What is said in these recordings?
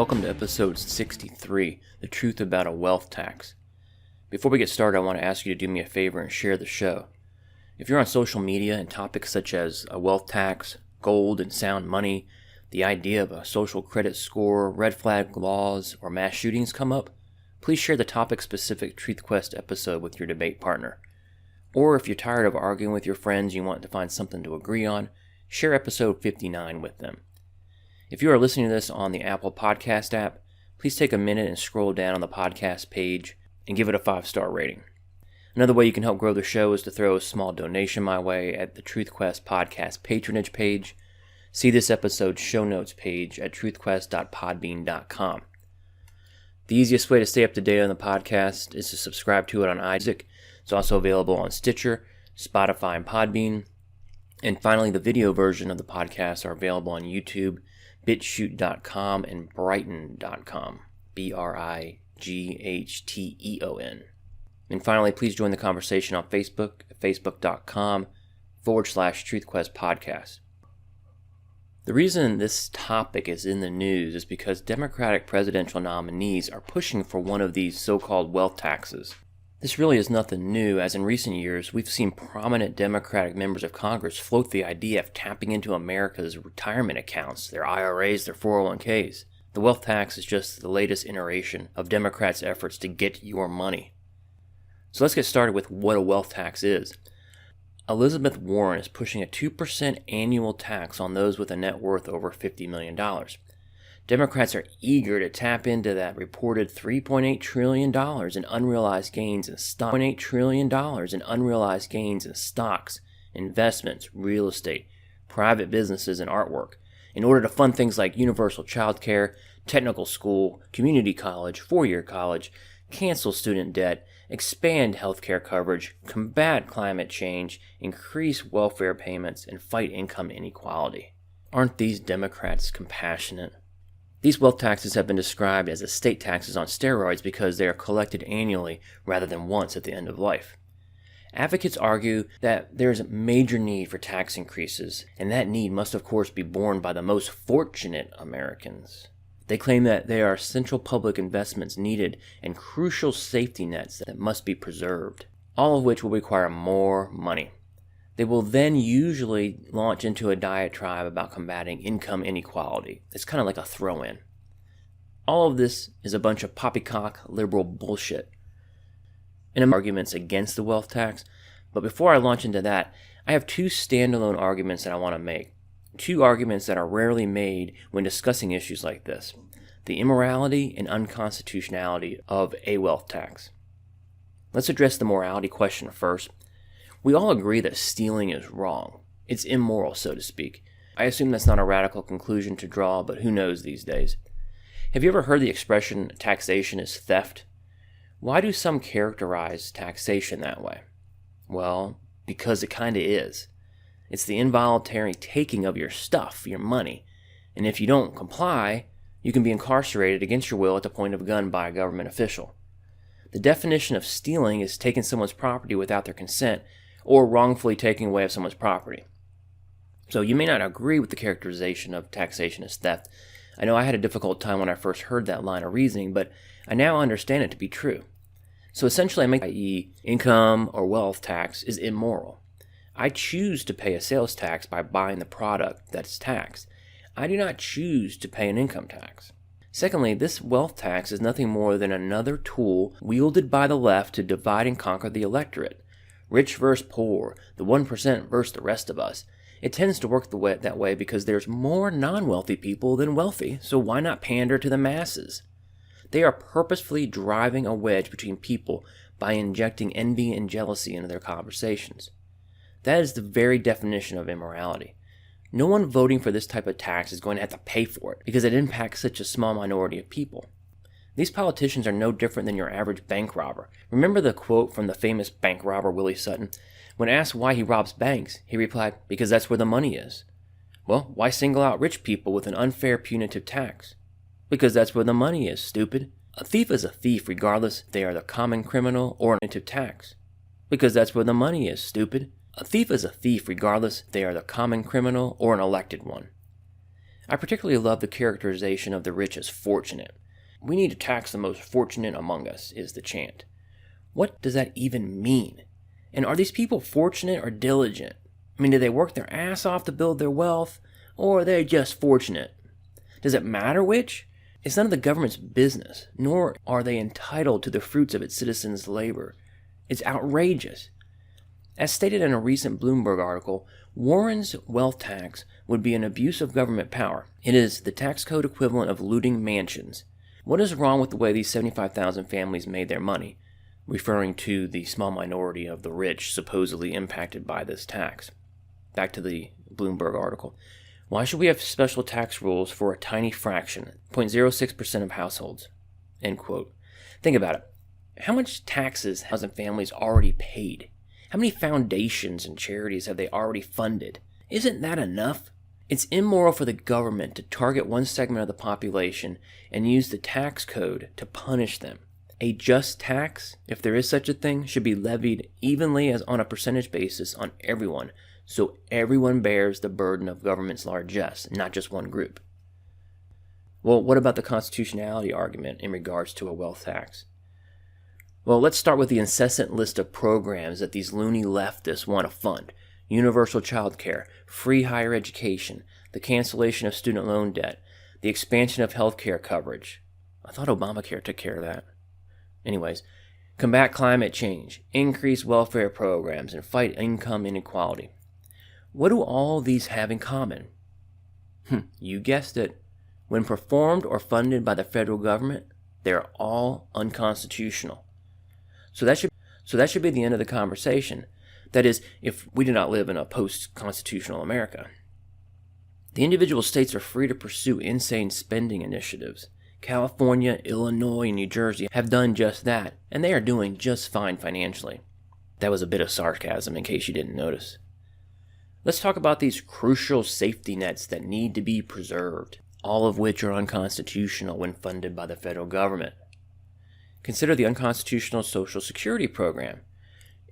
Welcome to episode 63, The Truth About a Wealth Tax. Before we get started, I want to ask you to do me a favor and share the show. If you're on social media and topics such as a wealth tax, gold and sound money, the idea of a social credit score, red flag laws, or mass shootings come up, please share the topic-specific TruthQuest episode with your debate partner. Or if you're tired of arguing with your friends and you want to find something to agree on, share episode 59 with them. If you are listening to this on the Apple Podcast app, please take a minute and scroll down on the podcast page and give it a 5-star rating. Another way you can help grow the show is to throw a small donation my way at the TruthQuest podcast patronage page. See this episode's show notes page at truthquest.podbean.com. The easiest way to stay up to date on the podcast is to subscribe to it on iTunes. It's also available on Stitcher, Spotify, and Podbean. And finally, the video version of the podcast are available on YouTube, bitshoot.com, and brighton.com, BRIGHTEON. And finally, please join the conversation on Facebook at facebook.com/TruthQuest podcast. The reason this topic is in the news is because Democratic presidential nominees are pushing for one of these so-called wealth taxes. This really is nothing new, as in recent years we've seen prominent Democratic members of Congress float the idea of tapping into America's retirement accounts, their IRAs, their 401ks. The wealth tax is just the latest iteration of Democrats' efforts to get your money. So let's get started with what a wealth tax is. Elizabeth Warren is pushing a 2% annual tax on those with a net worth over $50 million. Democrats are eager to tap into that reported $3.8 trillion in unrealized gains in stocks. $3.8 trillion in unrealized gains in stocks, investments, real estate, private businesses, and artwork in order to fund things like universal child care, technical school, community college, four-year college, cancel student debt, expand healthcare coverage, combat climate change, increase welfare payments, and fight income inequality. Aren't these Democrats compassionate? These wealth taxes have been described as estate taxes on steroids because they are collected annually rather than once at the end of life. Advocates argue that there is a major need for tax increases, and that need must of course be borne by the most fortunate Americans. They claim that they are essential public investments needed and crucial safety nets that must be preserved, all of which will require more money. They will then usually launch into a diatribe about combating income inequality. It's kind of like a throw-in. All of this is a bunch of poppycock liberal bullshit. And arguments against the wealth tax, but before I launch into that, I have two standalone arguments that I want to make. Two arguments that are rarely made when discussing issues like this: the immorality and unconstitutionality of a wealth tax. Let's address the morality question first. We all agree that stealing is wrong. It's immoral, so to speak. I assume that's not a radical conclusion to draw, but who knows these days. Have you ever heard the expression taxation is theft? Why do some characterize taxation that way? Well, because it kinda is. It's the involuntary taking of your stuff, your money, and if you don't comply, you can be incarcerated against your will at the point of a gun by a government official. The definition of stealing is taking someone's property without their consent, or wrongfully taking away of someone's property. So you may not agree with the characterization of taxation as theft. I know I had a difficult time when I first heard that line of reasoning, but I now understand it to be true. So essentially, i.e., income or wealth tax is immoral. I choose to pay a sales tax by buying the product that's taxed. I do not choose to pay an income tax. Secondly, this wealth tax is nothing more than another tool wielded by the left to divide and conquer the electorate. Rich versus poor, the 1% versus the rest of us. It tends to work that way because there's more non-wealthy people than wealthy, so why not pander to the masses? They are purposefully driving a wedge between people by injecting envy and jealousy into their conversations. That is the very definition of immorality. No one voting for this type of tax is going to have to pay for it because it impacts such a small minority of people. These politicians are no different than your average bank robber. Remember the quote from the famous bank robber Willie Sutton? When asked why he robs banks, he replied, "Because that's where the money is." Well, why single out rich people with an unfair punitive tax? Because that's where the money is, stupid. A thief is a thief regardless if they are the common criminal or an punitive tax. Because that's where the money is, stupid. A thief is a thief regardless if they are the common criminal or an elected one. I particularly love the characterization of the rich as fortunate. "We need to tax the most fortunate among us," is the chant. What does that even mean? And are these people fortunate or diligent? I mean, do they work their ass off to build their wealth, or are they just fortunate? Does it matter which? It's none of the government's business, nor are they entitled to the fruits of its citizens' labor. It's outrageous. As stated in a recent Bloomberg article, Warren's wealth tax would be an abuse of government power. It is the tax code equivalent of looting mansions. What is wrong with the way these 75,000 families made their money? Referring to the small minority of the rich supposedly impacted by this tax. Back to the Bloomberg article. Why should we have special tax rules for a tiny fraction, 0.06% of households? End quote. Think about it. How much taxes have families already paid? How many foundations and charities have they already funded? Isn't that enough? It's immoral for the government to target one segment of the population and use the tax code to punish them. A just tax, if there is such a thing, should be levied evenly as on a percentage basis on everyone, so everyone bears the burden of government's largesse, not just one group. Well, what about the constitutionality argument in regards to a wealth tax? Well, let's start with the incessant list of programs that these loony leftists want to fund. Universal child care, free higher education, the cancellation of student loan debt, the expansion of health care coverage. I thought Obamacare took care of that. Anyways, combat climate change, increase welfare programs, and fight income inequality. What do all these have in common? You guessed it. When performed or funded by the federal government, they're all unconstitutional. So that should be the end of the conversation. That is, if we do not live in a post-constitutional America. The individual states are free to pursue insane spending initiatives. California, Illinois, and New Jersey have done just that, and they are doing just fine financially. That was a bit of sarcasm in case you didn't notice. Let's talk about these crucial safety nets that need to be preserved, all of which are unconstitutional when funded by the federal government. Consider the unconstitutional Social Security program.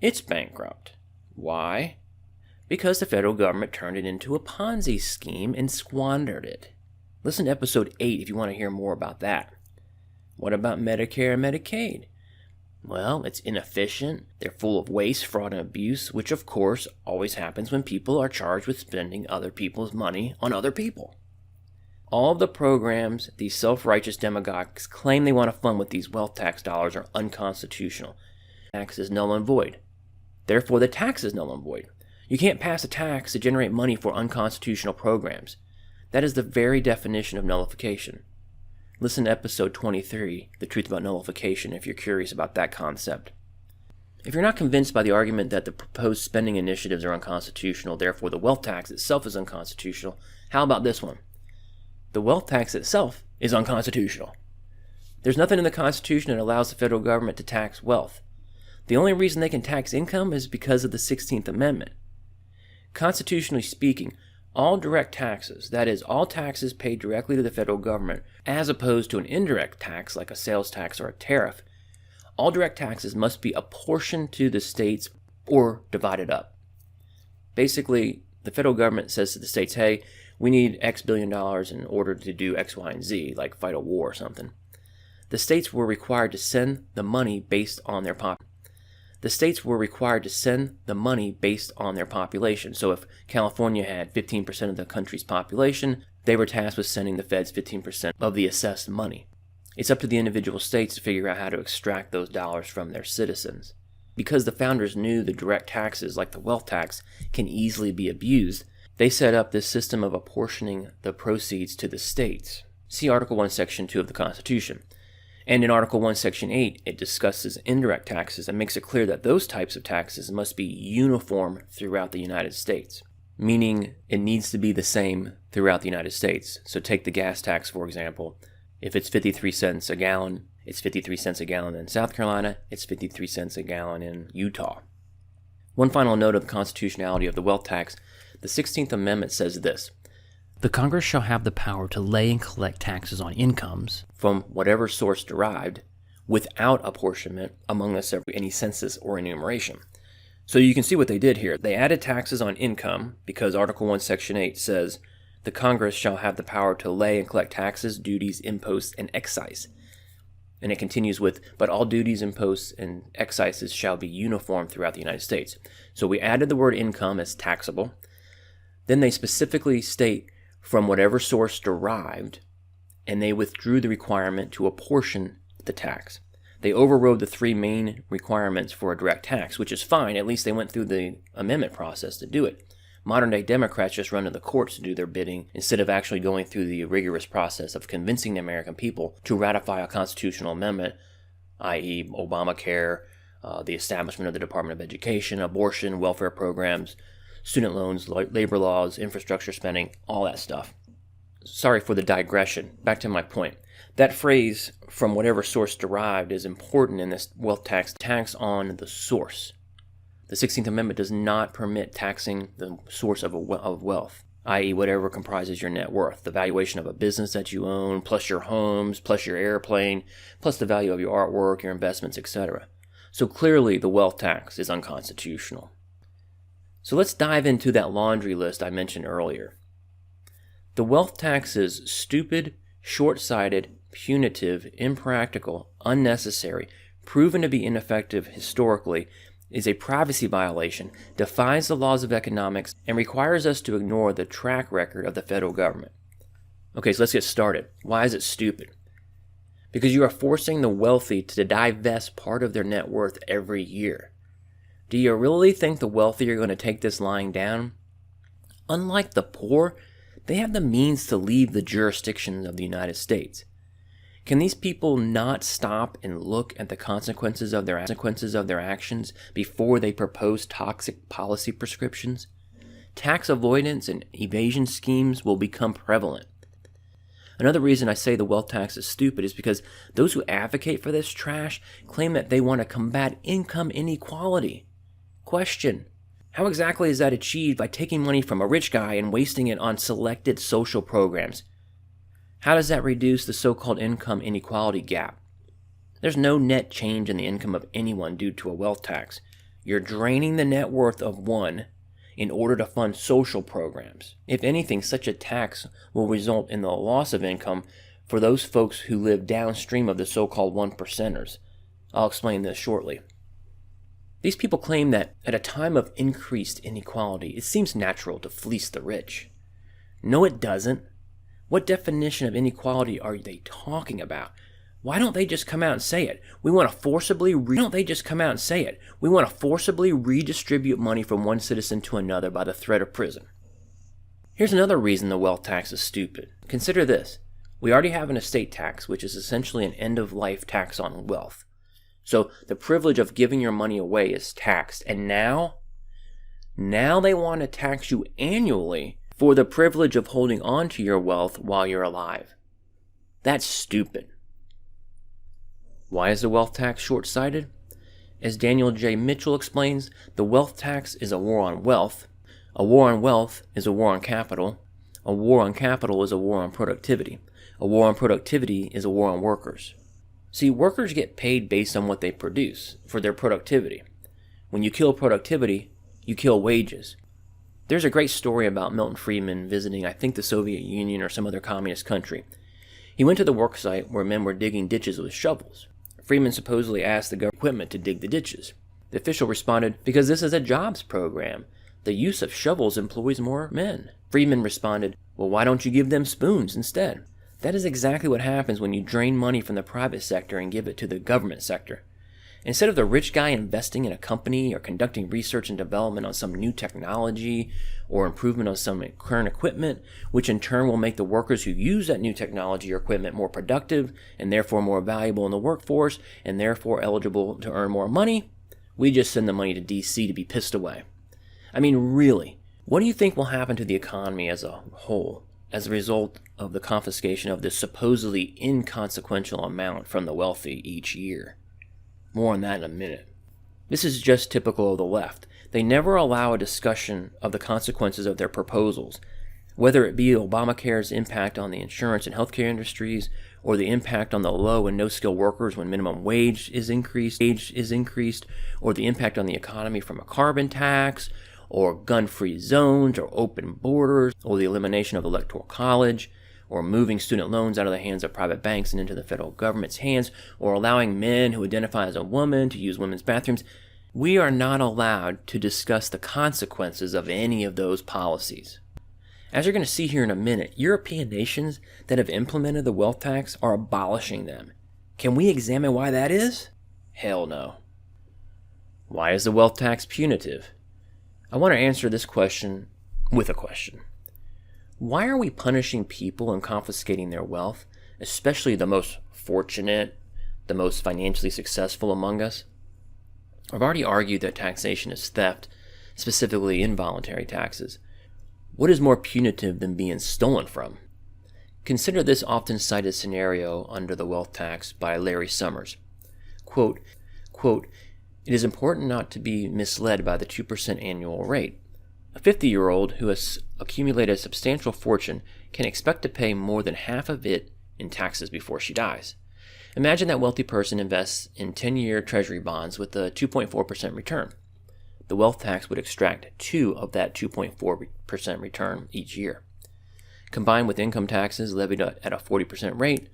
It's bankrupt. Why? Because the federal government turned it into a Ponzi scheme and squandered it. Listen to episode 8 if you want to hear more about that. What about Medicare and Medicaid? Well, it's inefficient, they're full of waste, fraud, and abuse, which of course always happens when people are charged with spending other people's money on other people. All of the programs these self-righteous demagogues claim they want to fund with these wealth tax dollars are unconstitutional. The tax is null and void. Therefore, the tax is null and void. You can't pass a tax to generate money for unconstitutional programs. That is the very definition of nullification. Listen to episode 23, The Truth About Nullification, if you're curious about that concept. If you're not convinced by the argument that the proposed spending initiatives are unconstitutional, therefore the wealth tax itself is unconstitutional, how about this one? The wealth tax itself is unconstitutional. There's nothing in the Constitution that allows the federal government to tax wealth. The only reason they can tax income is because of the 16th Amendment. Constitutionally speaking, all direct taxes, that is, all taxes paid directly to the federal government, as opposed to an indirect tax like a sales tax or a tariff, all direct taxes must be apportioned to the states or divided up. Basically, the federal government says to the states, hey, we need X billion dollars in order to do X, Y, and Z, like fight a war or something. The states were required to send the money based on their population. So if California had 15% of the country's population, they were tasked with sending the feds 15% of the assessed money. It's up to the individual states to figure out how to extract those dollars from their citizens. Because the founders knew the direct taxes, like the wealth tax, can easily be abused, they set up this system of apportioning the proceeds to the states. See Article 1, Section 2 of the Constitution. And in Article 1, Section 8, it discusses indirect taxes and makes it clear that those types of taxes must be uniform throughout the United States, meaning it needs to be the same throughout the United States. So take the gas tax, for example. If it's 53 cents a gallon, it's 53 cents a gallon in South Carolina, it's 53 cents a gallon in Utah. One final note of the constitutionality of the wealth tax, the 16th Amendment says this: the Congress shall have the power to lay and collect taxes on incomes, from whatever source derived, without apportionment among us every any census or enumeration. So you can see what they did here. They added taxes on income because Article 1, Section 8 says The Congress shall have the power to lay and collect taxes, duties, imposts, and excise. And it continues with, but all duties, imposts, and excises shall be uniform throughout the United States. So we added the word income as taxable. Then they specifically state from whatever source derived, and they withdrew the requirement to apportion the tax. They overrode the three main requirements for a direct tax, which is fine. At least they went through the amendment process to do it. Modern-day Democrats just run to the courts to do their bidding instead of actually going through the rigorous process of convincing the American people to ratify a constitutional amendment, i.e. Obamacare, the establishment of the Department of Education, abortion, welfare programs, student loans, labor laws, infrastructure spending, all that stuff. Sorry for the digression. Back to my point. That phrase, from whatever source derived, is important in this wealth tax on the source. The 16th Amendment does not permit taxing the source of wealth, i.e. whatever comprises your net worth, the valuation of a business that you own, plus your homes, plus your airplane, plus the value of your artwork, your investments, etc. So clearly the wealth tax is unconstitutional. So let's dive into that laundry list I mentioned earlier. The wealth tax is stupid, short-sighted, punitive, impractical, unnecessary, proven to be ineffective historically, is a privacy violation, defies the laws of economics, and requires us to ignore the track record of the federal government. Okay, so let's get started. Why is it stupid? Because you are forcing the wealthy to divest part of their net worth every year. Do you really think the wealthy are going to take this lying down? Unlike the poor, they have the means to leave the jurisdiction of the United States. Can these people not stop and look at the consequences of their actions before they propose toxic policy prescriptions? Tax avoidance and evasion schemes will become prevalent. Another reason I say the wealth tax is stupid is because those who advocate for this trash claim that they want to combat income inequality. Question: how exactly is that achieved by taking money from a rich guy and wasting it on selected social programs? How does that reduce the so-called income inequality gap? There's no net change in the income of anyone due to a wealth tax. You're draining the net worth of one in order to fund social programs. If anything, such a tax will result in the loss of income for those folks who live downstream of the so-called one percenters. I'll explain this shortly. These people claim that at a time of increased inequality, it seems natural to fleece the rich. No, it doesn't. What definition of inequality are they talking about? Why don't they just come out and say it? We want to forcibly redistribute money from one citizen to another by the threat of prison. Here's another reason the wealth tax is stupid. Consider this. We already have an estate tax, which is essentially an end-of-life tax on wealth. So the privilege of giving your money away is taxed. And now they want to tax you annually for the privilege of holding on to your wealth while you're alive. That's stupid. Why is the wealth tax short-sighted? As Daniel J. Mitchell explains, the wealth tax is a war on wealth. A war on wealth is a war on capital. A war on capital is a war on productivity. A war on productivity is a war on workers. See, workers get paid based on what they produce for their productivity. When you kill productivity, you kill wages. There's a great story about Milton Friedman visiting, I think, the Soviet Union or some other communist country. He went to the work site where men were digging ditches with shovels. Friedman supposedly asked the government equipment to dig the ditches. The official responded, "Because this is a jobs program. The use of shovels employs more men." Friedman responded, "Well, why don't you give them spoons instead?" That is exactly what happens when you drain money from the private sector and give it to the government sector. Instead of the rich guy investing in a company or conducting research and development on some new technology or improvement on some current equipment, which in turn will make the workers who use that new technology or equipment more productive and therefore more valuable in the workforce and therefore eligible to earn more money, we just send the money to DC to be pissed away. I mean, really, what do you think will happen to the economy as a whole as a result of the confiscation of this supposedly inconsequential amount from the wealthy each year? More on that in a minute. This is just typical of the left. They never allow a discussion of the consequences of their proposals, whether it be Obamacare's impact on the insurance and healthcare industries, or the impact on the low and no-skill workers when minimum wage is increased, or the impact on the economy from a carbon tax, or gun-free zones, or open borders, or the elimination of the electoral college, or moving student loans out of the hands of private banks and into the federal government's hands, or allowing men who identify as a woman to use women's bathrooms, we are not allowed to discuss the consequences of any of those policies. As you're going to see here in a minute, European nations that have implemented the wealth tax are abolishing them. Can we examine why that is? Hell no. Why is the wealth tax punitive? I want to answer this question with a question. Why are we punishing people and confiscating their wealth, especially the most fortunate, the most financially successful among us? I've already argued that taxation is theft, specifically involuntary taxes. What is more punitive than being stolen from? Consider this often cited scenario under the wealth tax by Larry Summers. Quote, "It is important not to be misled by the 2% annual rate. A 50-year-old who has accumulated a substantial fortune can expect to pay more than half of it in taxes before she dies. Imagine that wealthy person invests in 10-year treasury bonds with a 2.4% return. The wealth tax would extract 2 of that 2.4% return each year. Combined with income taxes levied at a 40% rate,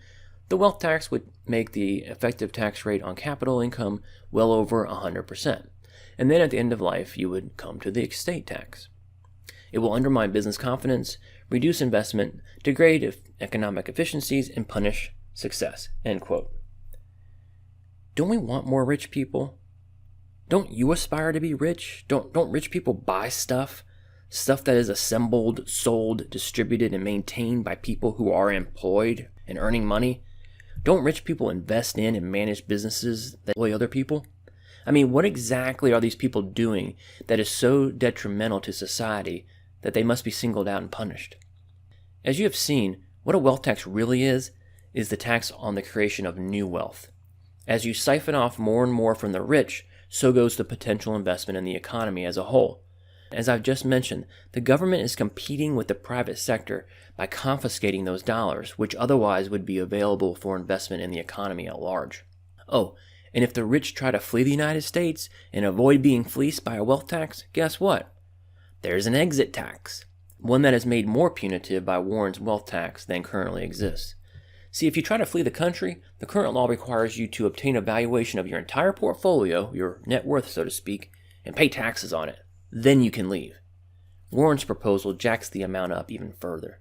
the wealth tax would make the effective tax rate on capital income well over 100%. And then at the end of life, you would come to the estate tax. It will undermine business confidence, reduce investment, degrade economic efficiencies, and punish success." End quote. Don't we want more rich people? Don't you aspire to be rich? Don't rich people buy stuff? Stuff that is assembled, sold, distributed, and maintained by people who are employed and earning money? Don't rich people invest in and manage businesses that employ other people? I mean, what exactly are these people doing that is so detrimental to society that they must be singled out and punished? As you have seen, what a wealth tax really is the tax on the creation of new wealth. As you siphon off more and more from the rich, so goes the potential investment in the economy as a whole. As I've just mentioned, the government is competing with the private sector by confiscating those dollars, which otherwise would be available for investment in the economy at large. Oh, and if the rich try to flee the United States and avoid being fleeced by a wealth tax, guess what? There's an exit tax, one that is made more punitive by Warren's wealth tax than currently exists. See, if you try to flee the country, the current law requires you to obtain a valuation of your entire portfolio, your net worth, so to speak, and pay taxes on it. Then you can leave. Warren's proposal jacks the amount up even further.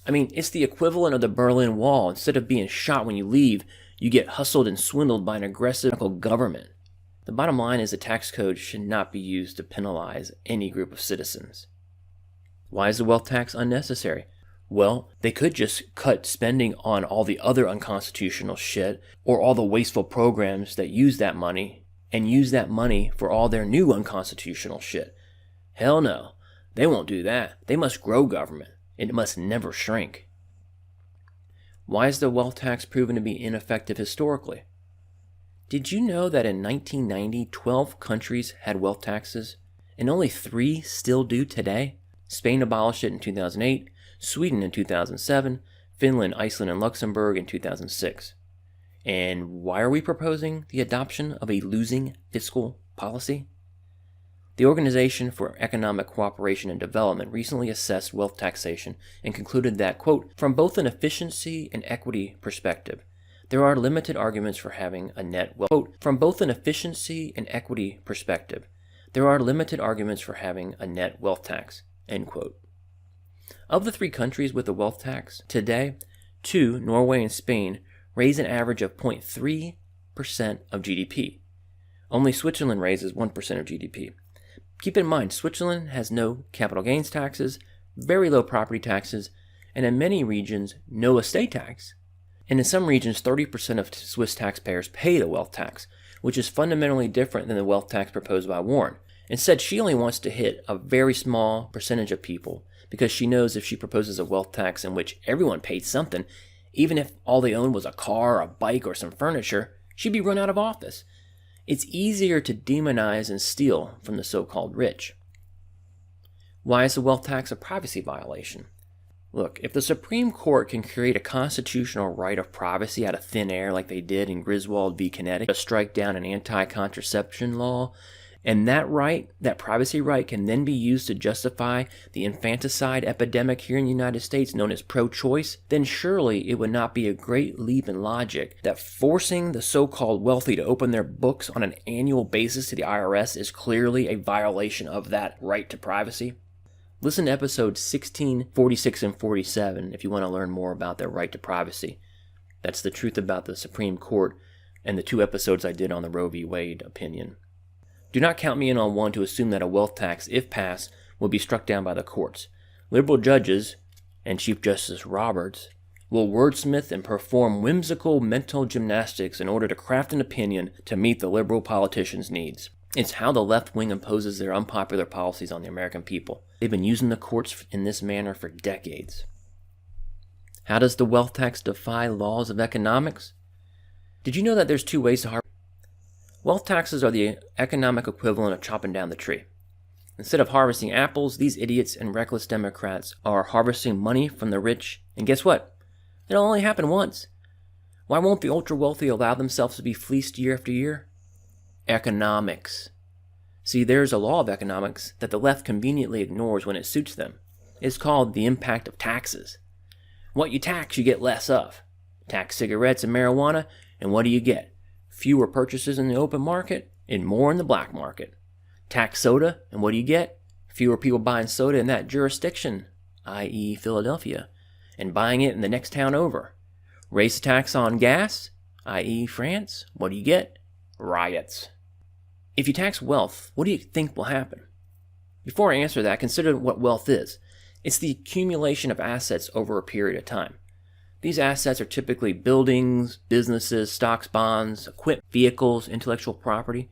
I mean, it's the equivalent of the Berlin Wall. Instead of being shot when you leave, you get hustled and swindled by an aggressive government. The bottom line is the tax code should not be used to penalize any group of citizens. Why is the wealth tax unnecessary? Well, they could just cut spending on all the other unconstitutional shit or all the wasteful programs that use that money and use that money for all their new unconstitutional shit. Hell no, they won't do that. They must grow government. It must never shrink. Why is the wealth tax proven to be ineffective historically? Did you know that in 1990, 12 countries had wealth taxes and only 3 still do today? Spain abolished it in 2008, Sweden in 2007, Finland, Iceland, and Luxembourg in 2006. And why are we proposing the adoption of a losing fiscal policy? The Organization for Economic Cooperation and Development recently assessed wealth taxation and concluded that, quote, "From both an efficiency and equity perspective, there are limited arguments for having a net wealth." Quote, "From both an efficiency and equity perspective, there are limited arguments for having a net wealth tax." End quote. Of the 3 countries with a wealth tax, today, 2, Norway and Spain, raise an average of 0.3% of GDP. Only Switzerland raises 1% of GDP. Keep in mind, Switzerland has no capital gains taxes, very low property taxes, and in many regions, no estate tax. And in some regions, 30% of Swiss taxpayers pay the wealth tax, which is fundamentally different than the wealth tax proposed by Warren. Instead, she only wants to hit a very small percentage of people because she knows if she proposes a wealth tax in which everyone paid something, even if all they owned was a car, a bike, or some furniture, she'd be run out of office. It's easier to demonize and steal from the so-called rich. Why is the wealth tax a privacy violation? Look, if the Supreme Court can create a constitutional right of privacy out of thin air like they did in Griswold v. Connecticut, to strike down an anti-contraception law, and that right, that privacy right, can then be used to justify the infanticide epidemic here in the United States known as pro-choice, then surely it would not be a great leap in logic that forcing the so-called wealthy to open their books on an annual basis to the IRS is clearly a violation of that right to privacy. Listen to episodes 16, 46, and 47 if you want to learn more about their right to privacy. That's the truth about the Supreme Court and the 2 episodes I did on the Roe v. Wade opinion. Do not count me in on one to assume that a wealth tax, if passed, will be struck down by the courts. Liberal judges, and Chief Justice Roberts, will wordsmith and perform whimsical mental gymnastics in order to craft an opinion to meet the liberal politicians' needs. It's how the left wing imposes their unpopular policies on the American people. They've been using the courts in this manner for decades. How does the wealth tax defy laws of economics? Did you know that there's 2 ways to harvest? Wealth taxes are the economic equivalent of chopping down the tree. Instead of harvesting apples, these idiots and reckless Democrats are harvesting money from the rich. And guess what? It'll only happen once. Why won't the ultra-wealthy allow themselves to be fleeced year after year? Economics. See, there's a law of economics that the left conveniently ignores when it suits them. It's called the impact of taxes. What you tax, you get less of. Tax cigarettes and marijuana, and what do you get? Fewer purchases in the open market and more in the black market. Tax soda, and what do you get? Fewer people buying soda in that jurisdiction, i.e. Philadelphia, and buying it in the next town over. Raise the tax on gas, i.e. France, what do you get? Riots. If you tax wealth, what do you think will happen? Before I answer that, consider what wealth is. It's the accumulation of assets over a period of time. These assets are typically buildings, businesses, stocks, bonds, equipment, vehicles, intellectual property.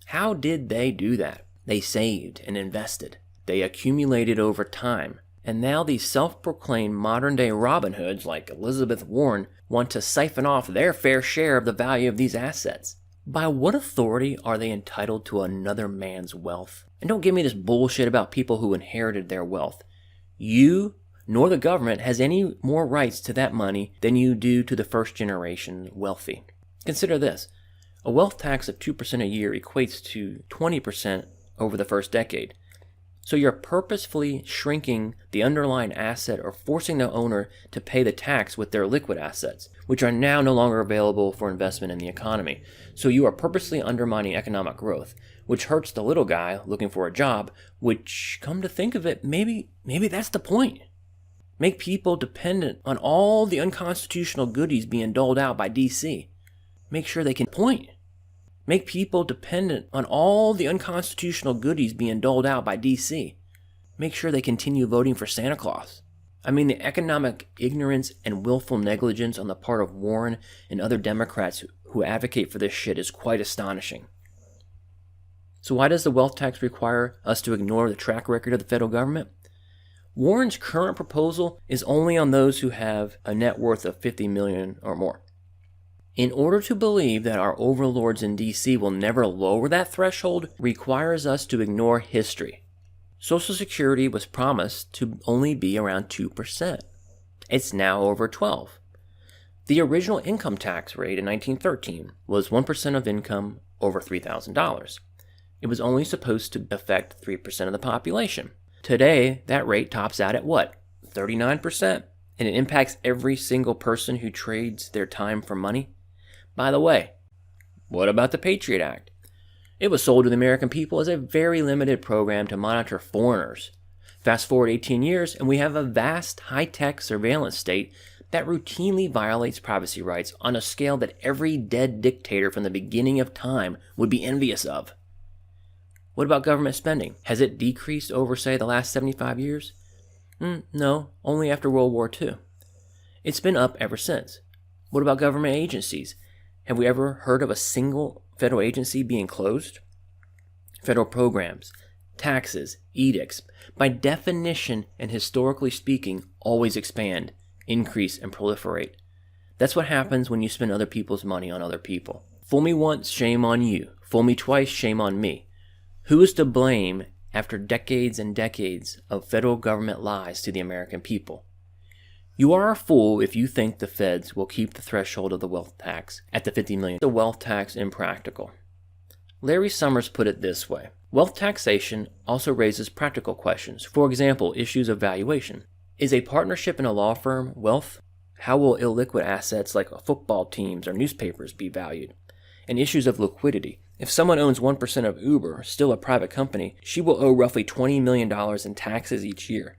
How did they do that? They saved and invested. They accumulated over time. And now these self-proclaimed modern-day Robin Hoods like Elizabeth Warren want to siphon off their fair share of the value of these assets. By what authority are they entitled to another man's wealth? And don't give me this bullshit about people who inherited their wealth. You nor the government has any more rights to that money than you do to the first generation wealthy. Consider this. A wealth tax of 2% a year equates to 20% over the first decade. So you're purposefully shrinking the underlying asset or forcing the owner to pay the tax with their liquid assets, which are now no longer available for investment in the economy. So you are purposely undermining economic growth, which hurts the little guy looking for a job, which, come to think of it, maybe that's the point. Make people dependent on all the unconstitutional goodies being doled out by D.C. Make sure they can point. Make people dependent on all the unconstitutional goodies being doled out by D.C. Make sure they continue voting for Santa Claus. I mean, the economic ignorance and willful negligence on the part of Warren and other Democrats who advocate for this shit is quite astonishing. So why does the wealth tax require us to ignore the track record of the federal government? Warren's current proposal is only on those who have a net worth of $50 million or more. In order to believe that our overlords in D.C. will never lower that threshold requires us to ignore history. Social Security was promised to only be around 2%. It's now over 12%. The original income tax rate in 1913 was 1% of income over $3,000. It was only supposed to affect 3% of the population. Today, that rate tops out at what? 39%. And it impacts every single person who trades their time for money. By the way, what about the Patriot Act? It was sold to the American people as a very limited program to monitor foreigners. Fast forward 18 years, and we have a vast high-tech surveillance state that routinely violates privacy rights on a scale that every dead dictator from the beginning of time would be envious of. What about government spending? Has it decreased over, say, the last 75 years? No, only after World War II. It's been up ever since. What about government agencies? Have we ever heard of a single federal agency being closed? Federal programs, taxes, edicts, by definition and historically speaking, always expand, increase, and proliferate. That's what happens when you spend other people's money on other people. Fool me once, shame on you. Fool me twice, shame on me. Who is to blame after decades and decades of federal government lies to the American people? You are a fool if you think the feds will keep the threshold of the wealth tax at the $50 million. The wealth tax impractical. Larry Summers put it this way: wealth taxation also raises practical questions. For example, issues of valuation. Is a partnership in a law firm wealth? How will illiquid assets like football teams or newspapers be valued? And issues of liquidity. If someone owns 1% of Uber, still a private company, she will owe roughly $20 million in taxes each year.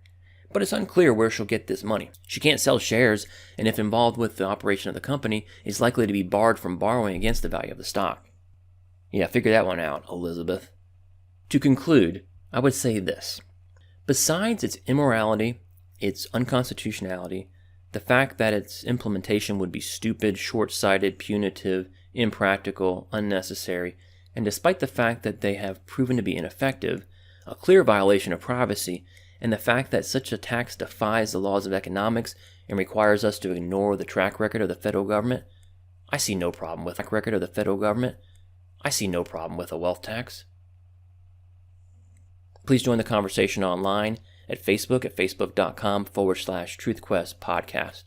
But it's unclear where she'll get this money. She can't sell shares, and if involved with the operation of the company, is likely to be barred from borrowing against the value of the stock. Yeah, figure that one out, Elizabeth. To conclude, I would say this. Besides its immorality, its unconstitutionality, the fact that its implementation would be stupid, short-cited, punitive, impractical, unnecessary, and despite the fact that they have proven to be ineffective, a clear violation of privacy, and the fact that such a tax defies the laws of economics and requires us to ignore the track record of the federal government, I see no problem with a wealth tax. Please join the conversation online at Facebook at facebook.com/TruthQuest podcast.